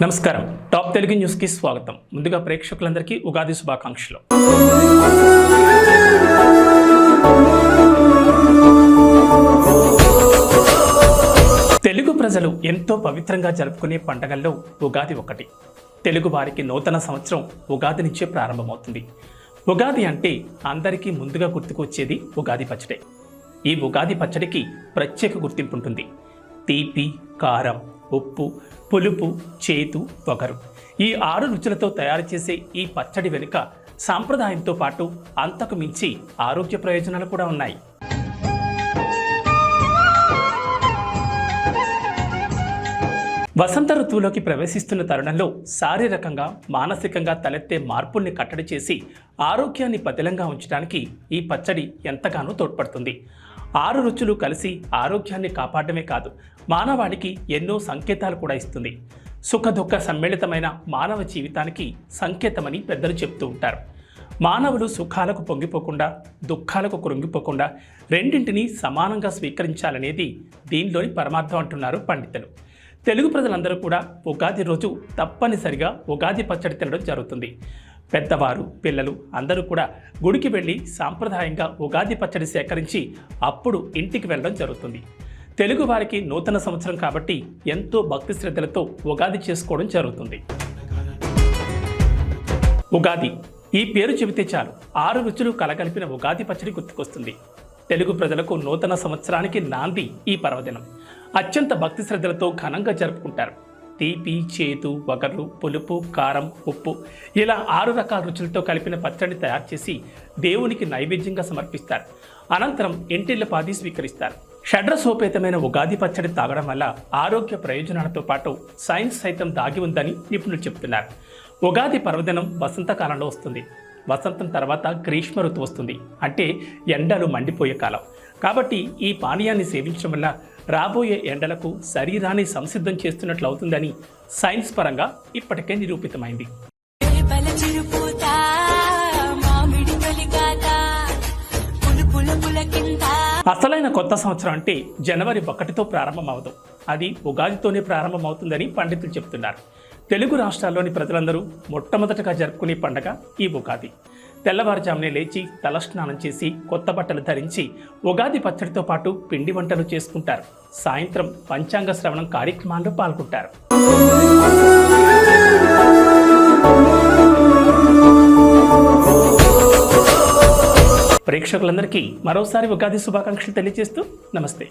నమస్కారం. Top Telugu news కి స్వాగతం. ముందుగా ప్రేక్షకులందరికీ ఉగాది శుభాకాంక్షలు. తెలుగు ప్రజలు ఎంతో పవిత్రంగా జరుపుకునే పండుగల్లో ఉగాది ఒకటి. తెలుగు వారికి నూతన సంవత్సరం ఉగాది నుంచే ప్రారంభమవుతుంది. ఉగాది అంటే అందరికీ ముందుగా గుర్తుకొచ్చేది ఉగాది పచ్చడి. ఈ ఉగాది పచ్చడికి ప్రత్యేక గుర్తింపు ఉంటుంది. తీపి, కారం, ఉప్పు, పులుపు, చేదు, వగరు ఈ 6 రుచులతో తయారు చేసే ఈ పచ్చడి వెనుక సాంప్రదాయంతో పాటు అంతకు మించి ఆరోగ్య ప్రయోజనాలు కూడా ఉన్నాయి. వసంత ఋతువులోకి ప్రవేశిస్తున్న తరుణంలో శారీరకంగా, మానసికంగా తలెత్తే మార్పుల్ని కట్టడి చేసి ఆరోగ్యాన్ని పదిలంగా ఉంచడానికి ఈ పచ్చడి ఎంతగానో తోడ్పడుతుంది. 6 రుచులు కలిసి ఆరోగ్యాన్ని కాపాడమే కాదు, మానవాళికి ఎన్నో సంకేతాలు కూడా ఇస్తుంది. సుఖదుఖ సమ్మిళితమైన మానవ జీవితానికి సంకేతమని పెద్దలు చెప్తూ ఉంటారు. మానవులు సుఖాలకు పొంగిపోకుండా, దుఃఖాలకు కృంగిపోకుండా రెండింటినీ సమానంగా స్వీకరించాలనేది దీనిలోని పరమార్థం అంటున్నారు పండితులు. తెలుగు ప్రజలందరూ కూడా ఉగాది రోజు తప్పనిసరిగా ఉగాది పచ్చడి తినడం జరుగుతుంది. పెద్దవారు, పిల్లలు అందరూ కూడా గుడికి వెళ్ళి సాంప్రదాయంగా ఉగాది పచ్చడి సేకరించి అప్పుడు ఇంటికి వెళ్ళడం జరుగుతుంది. తెలుగు వారికి నూతన సంవత్సరం కాబట్టి ఎంతో భక్తి శ్రద్ధలతో ఉగాది చేసుకోవడం జరుగుతుంది. ఉగాది ఈ పేరు చెబితే చాలు 6 రుచులు కలగలిపిన ఉగాది పచ్చడి గుర్తుకొస్తుంది. తెలుగు ప్రజలకు నూతన సంవత్సరానికి నాంది ఈ పర్వదినం. అత్యంత భక్తి శ్రద్ధలతో ఘనంగా జరుపుకుంటారు. తీపి, చేదు, వగరు, పులుపు, కారం, ఉప్పు ఇలా 6 రకాల రుచులతో కలిపిన పచ్చడిని తయారు చేసి దేవునికి నైవేద్యంగా సమర్పిస్తారు. అనంతరం ఇంటిల్లపాది స్వీకరిస్తారు. షడ్రసోపేతమైన ఉగాది పచ్చడి తాగడం వల్ల ఆరోగ్య ప్రయోజనాలతో పాటు సైన్స్ సైతం దాగి ఉందని నిపుణులు చెబుతున్నారు. ఉగాది పర్వదినం వసంతకాలంలో వస్తుంది. వసంతం తర్వాత గ్రీష్మ ఋతువు వస్తుంది. అంటే ఎండలు మండిపోయే కాలం. కాబట్టి ఈ పానీయాన్ని సేవించడం వల్ల రాబోయే ఎండలకు శరీరాన్ని సంసిద్ధం చేస్తున్నట్లు అవుతుందని సైన్స్ పరంగా ఇప్పటికే నిరూపితమైంది. అసలైన కొత్త సంవత్సరం అంటే జనవరి 1తో ప్రారంభమవదు. అది ఉగాదితోనే ప్రారంభమవుతుందని పండితులు చెప్తున్నారు. తెలుగు రాష్ట్రాల్లోని ప్రజలందరూ మొట్టమొదటగా జరుపుకునే పండగ ఈ ఉగాది. తెల్లవారుజామునే లేచి తలస్నానం చేసి కొత్త బట్టలు ధరించి ఉగాది పచ్చడితో పాటు పిండి వంటలు చేసుకుంటారు. సాయంత్రం పంచాంగ శ్రవణం కార్యక్రమాల్లో పాల్గొంటారు. ప్రేక్షకులందరికీ మరోసారి ఉగాది శుభాకాంక్షలు తెలియజేస్తూ నమస్తే.